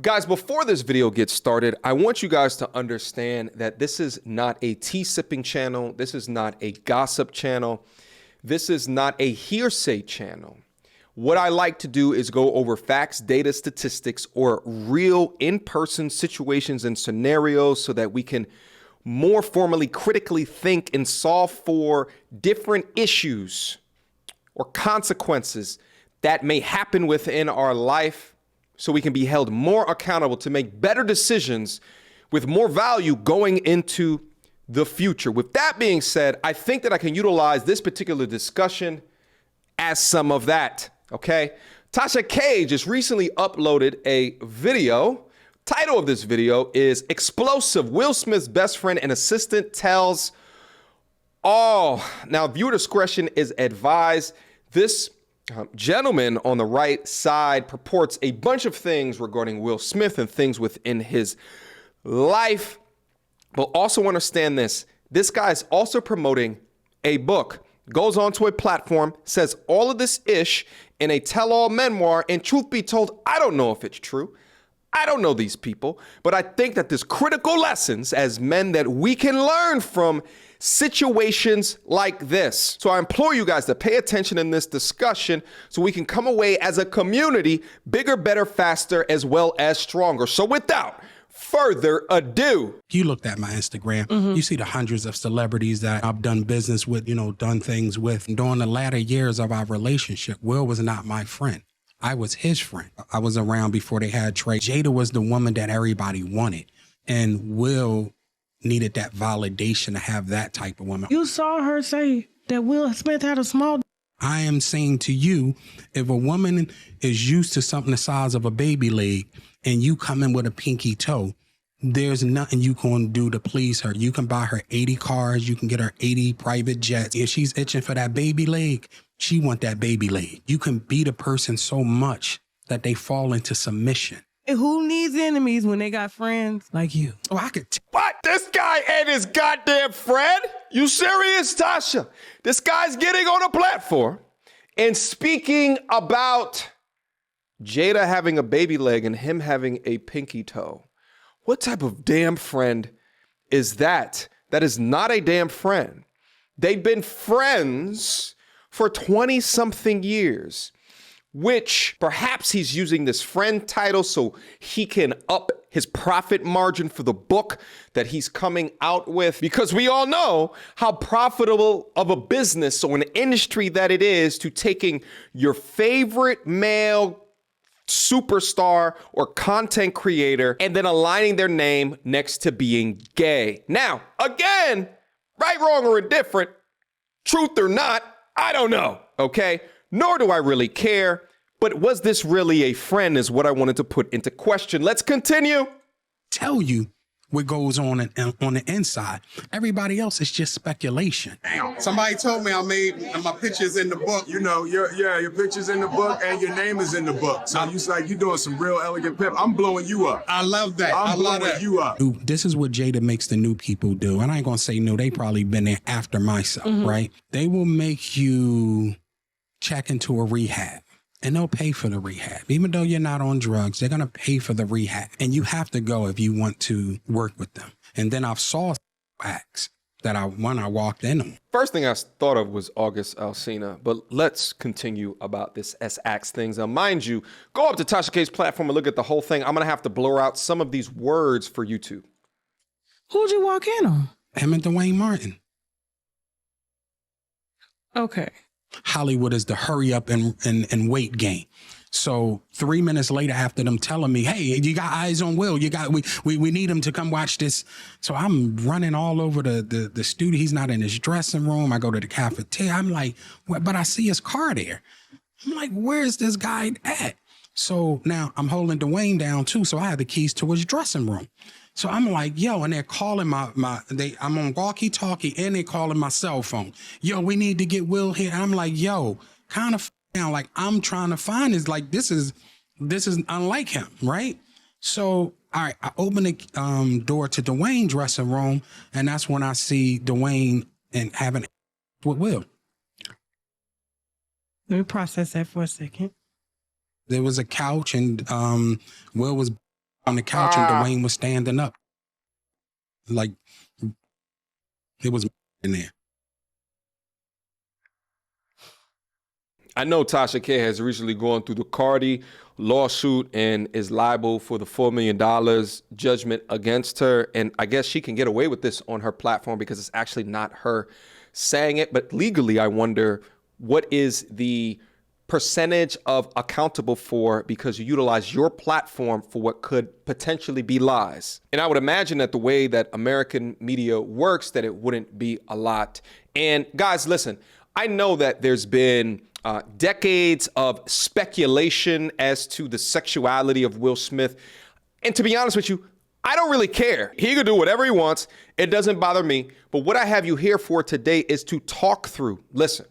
Guys, before this video gets started, I want you guys to understand that this is not a tea-sipping channel. This is not a gossip channel. This is not a hearsay channel. What I like to do is go over facts, data, statistics, or real in-person situations and scenarios so that we can more formally, critically think and solve for different issues or consequences that may happen within our life so we can be held more accountable to make better decisions with more value going into the future. With that being said, I think that I can utilize this particular discussion as some of that. Okay, Tasha K just recently uploaded a video. Title of this video is Explosive. Will Smith's best friend and assistant tells all. Now, viewer discretion is advised. This gentleman on the right side purports a bunch of things regarding Will Smith and things within his life. But also understand this. This guy is also promoting a book. Goes onto a platform, says all of this ish in a tell-all memoir, and truth be told, I don't know if it's true. I don't know these people, but I think that there's critical lessons as men that we can learn from situations like this. So I implore you guys to pay attention in this discussion so we can come away as a community bigger, better, faster, as well as stronger. So without further ado. You looked at my Instagram, you see the hundreds of celebrities that I've done business with, done things with. During the latter years of our relationship, Will was not my friend. I was his friend. I was around before they had Trey. Jada was the woman that everybody wanted. And Will needed that validation to have that type of woman. You saw her say that Will Smith had a small. I am saying to you, if a woman is used to something the size of a baby leg and you come in with a pinky toe, there's nothing you can do to please her. You can buy her 80 cars. You can get her 80 private jets. If she's itching for that baby leg, she want that baby leg. You can beat a person so much that they fall into submission. And who needs enemies when they got friends like you? Oh, I could. What? This guy and his goddamn friend? You serious, Tasha? This guy's getting on a platform and speaking about Jada having a baby leg and him having a pinky toe. What type of damn friend is that? That is not a damn friend. They've been friends for 20-something years, which perhaps he's using this friend title so he can up his profit margin for the book that he's coming out with, because we all know how profitable of a business or an industry that it is to taking your favorite male superstar or content creator and then aligning their name next to being gay. Now, again, right, wrong, or indifferent, truth or not, I don't know, okay? Nor do I really care. But was this really a friend is what I wanted to put into question. Let's continue. Tell you what goes on the inside. Everybody else is just speculation. Somebody told me I made my pictures in the book. Your picture's in the book and your name is in the book. So you're doing some real elegant pimp. I'm blowing you up. I love that. I'm blowing you up. This is what Jada makes the new people do. And I ain't gonna say no, they probably been there after myself, right? They will make you check into a rehab. And they'll pay for the rehab. Even though you're not on drugs, they're going to pay for the rehab. And you have to go if you want to work with them. And then I've saw acts that I walked in on. First thing I thought of was August Alsina, but let's continue about this S-Ax things. Now, mind you, go up to Tasha K's platform and look at the whole thing. I'm going to have to blur out some of these words for YouTube. Who'd you walk in on? Him and Dwayne Martin. Okay. Hollywood is the hurry up and wait game. So 3 minutes later, after them telling me, hey, you got eyes on Will, we need him to come watch this. So I'm running all over the studio. He's not in his dressing room. I go to the cafeteria. I'm like, but I see his car there. I'm like, where's this guy at? So now I'm holding Dwayne down too. So I have the keys to his dressing room. So I'm like, yo, and they're calling I'm on walkie-talkie and they're calling my cell phone. Yo, we need to get Will here. And I'm like, yo, kind of now, like I'm trying to find this, like, this is unlike him, right? So, all right, I open the door to Dwayne's dressing room, and that's when I see Dwayne and having with Will. Let me process that for a second. There was a couch, and Will was on the couch and Dwayne was standing up. Like, it was in there. I know Tasha K has recently gone through the Cardi lawsuit and is liable for the $4 million judgment against her. And I guess she can get away with this on her platform because it's actually not her saying it. But legally, I wonder, what is the percentage of accountable for because you utilize your platform for what could potentially be lies? And I would imagine that the way that American media works, that it wouldn't be a lot. And guys, listen, I know that there's been decades of speculation as to the sexuality of Will Smith. And to be honest with you, I don't really care. He can do whatever he wants. It doesn't bother me. But what I have you here for today is to talk through, listen,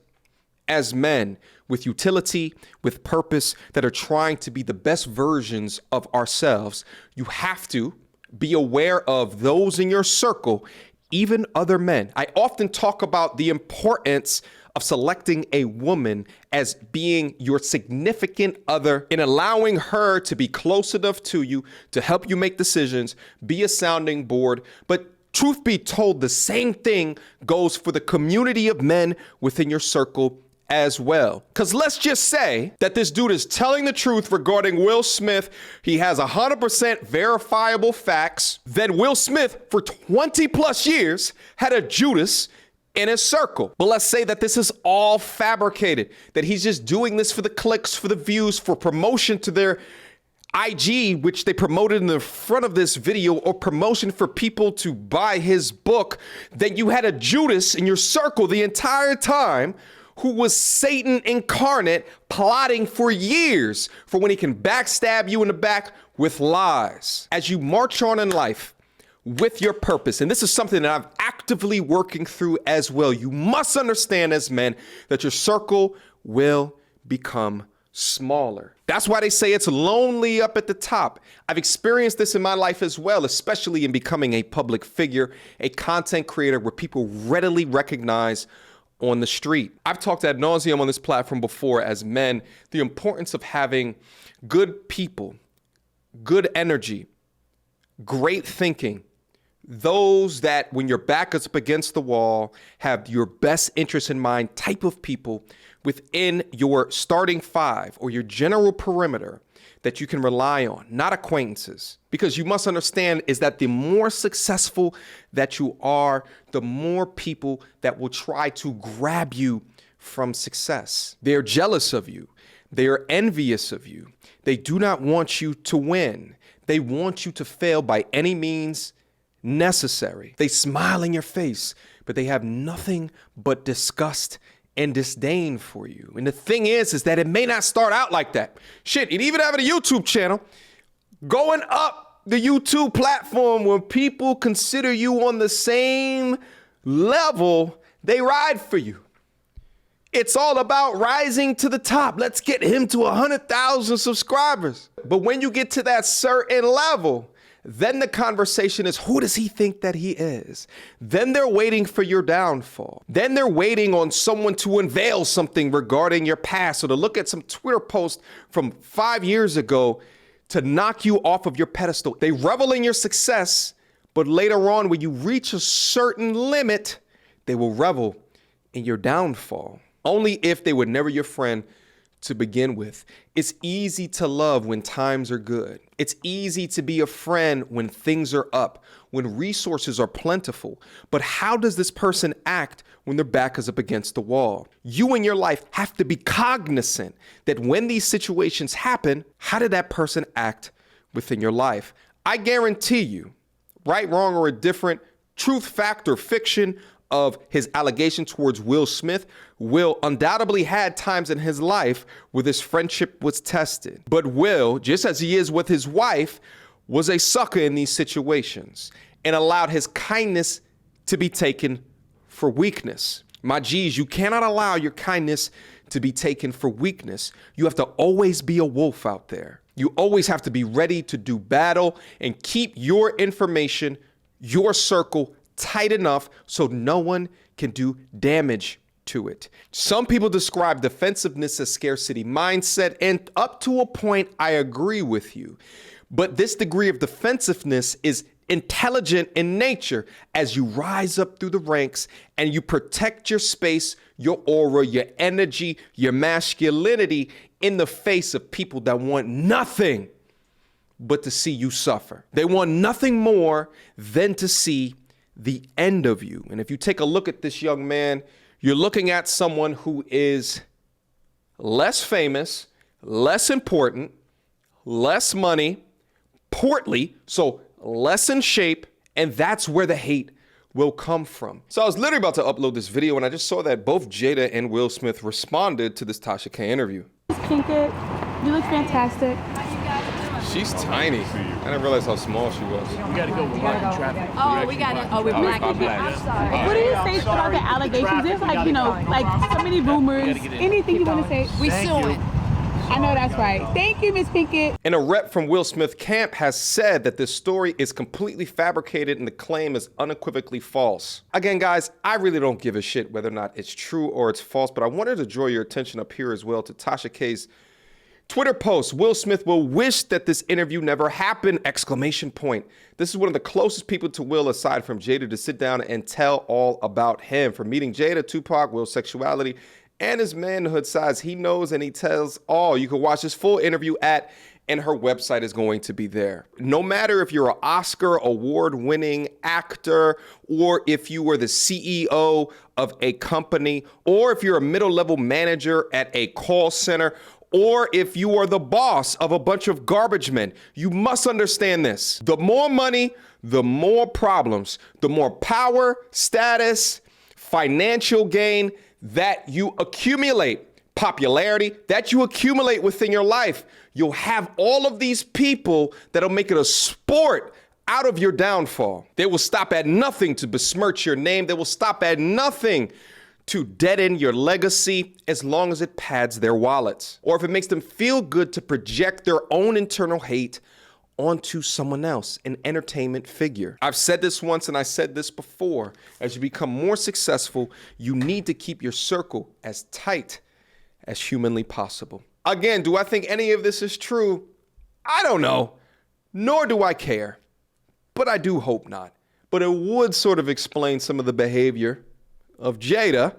as men with utility, with purpose, that are trying to be the best versions of ourselves, you have to be aware of those in your circle, even other men. I often talk about the importance of selecting a woman as being your significant other and allowing her to be close enough to you to help you make decisions, be a sounding board. But truth be told, the same thing goes for the community of men within your circle as well. Because let's just say that this dude is telling the truth regarding Will Smith. He has 100% verifiable facts. Then Will Smith, for 20 plus years, had a Judas in his circle. But let's say that this is all fabricated, that he's just doing this for the clicks, for the views, for promotion to their IG, which they promoted in the front of this video, or promotion for people to buy his book. Then you had a Judas in your circle the entire time who was Satan incarnate, plotting for years for when he can backstab you in the back with lies. As you march on in life with your purpose, and this is something that I'm actively working through as well, you must understand as men that your circle will become smaller. That's why they say it's lonely up at the top. I've experienced this in my life as well, especially in becoming a public figure, a content creator where people readily recognize on the street. I've talked ad nauseum on this platform before as men, the importance of having good people, good energy, great thinking, those that when your back is up against the wall, have your best interest in mind type of people within your starting five or your general perimeter that you can rely on, not acquaintances. Because you must understand is that the more successful that you are, the more people that will try to grab you from success. They're jealous of you. They are envious of you. They do not want you to win. They want you to fail by any means necessary. They smile in your face, but they have nothing but disgust and disdain for you. And the thing is that it may not start out like that. Shit, and even having a YouTube channel, going up the YouTube platform when people consider you on the same level, they ride for you. It's all about rising to the top. Let's get him to 100,000 subscribers. But when you get to that certain level, then the conversation is, who does he think that he is? Then they're waiting for your downfall. Then they're waiting on someone to unveil something regarding your past or to look at some Twitter post from 5 years ago to knock you off of your pedestal. They revel in your success, but later on, when you reach a certain limit, they will revel in your downfall. Only if they were never your friend to begin with. It's easy to love when times are good. It's easy to be a friend when things are up, when resources are plentiful. But how does this person act when their back is up against the wall? You in your life have to be cognizant that when these situations happen, how did that person act within your life? I guarantee you, right, wrong, or indifferent, truth, fact, or fiction of his allegation towards Will Smith, Will undoubtedly had times in his life where this friendship was tested. But Will, just as he is with his wife, was a sucker in these situations and allowed his kindness to be taken for weakness. My G's, you cannot allow your kindness to be taken for weakness. You have to always be a wolf out there. You always have to be ready to do battle and keep your information, your circle, tight enough so no one can do damage to it. Some people describe defensiveness as scarcity mindset, and up to a point, I agree with you. But this degree of defensiveness is intelligent in nature as you rise up through the ranks and you protect your space, your aura, your energy, your masculinity in the face of people that want nothing but to see you suffer. They want nothing more than to see the end of you. And if you take a look at this young man, you're looking at someone who is less famous, less important, less money, portly, so less in shape, and that's where the hate will come from. So I was literally about to upload this video and I just saw that both Jada and Will Smith responded to this Tasha K interview. Pinkett, you look fantastic. She's tiny. I didn't realize how small she was. We gotta go with black traffic. Oh, we got it. Oh, we're black. I'm sorry. What do you say about the allegations? There's like, you know, like so many rumors. Anything you want to say? We suing. I know that's right. Thank you, Miss Pinkett. And a rep from Will Smith camp has said that this story is completely fabricated and the claim is unequivocally false. Again, guys, I really don't give a shit whether or not it's true or it's false, but I wanted to draw your attention up here as well to Tasha K's Twitter post. Will Smith will wish that this interview never happened, exclamation point. This is one of the closest people to Will aside from Jada to sit down and tell all about him. From meeting Jada, Tupac, Will's sexuality, and his manhood size, he knows and he tells all. You can watch this full interview and her website is going to be there. No matter if you're an Oscar award-winning actor, or if you were the CEO of a company, or if you're a middle-level manager at a call center, or if you are the boss of a bunch of garbage men, you must understand this. The more money, the more problems, the more power, status, financial gain that you accumulate, popularity that you accumulate within your life, you'll have all of these people that'll make it a sport out of your downfall. They will stop at nothing to besmirch your name. They will stop at nothing to deaden your legacy as long as it pads their wallets, or if it makes them feel good to project their own internal hate onto someone else, an entertainment figure. I've said this once and I said this before. As you become more successful, you need to keep your circle as tight as humanly possible. Again, do I think any of this is true? I don't know, nor do I care, but I do hope not. But it would sort of explain some of the behavior of Jada,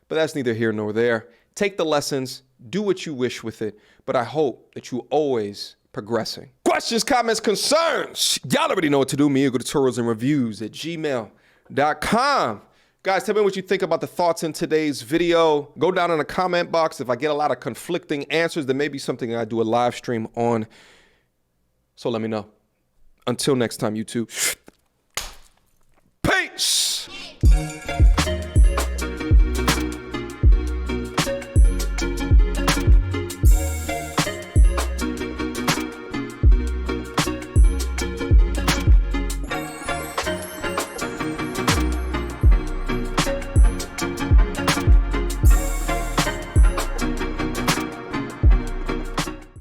but that's neither here nor there. Take the lessons, do what you wish with it, but I hope that you always progressing. Questions, comments, concerns, y'all already know what to do. Mediocre tutorials and reviews at gmail.com. Guys, tell me what you think about the thoughts in today's video. Go down in the comment box. If I get a lot of conflicting answers, there may be something I do a live stream on. So let me know. Until next time, YouTube.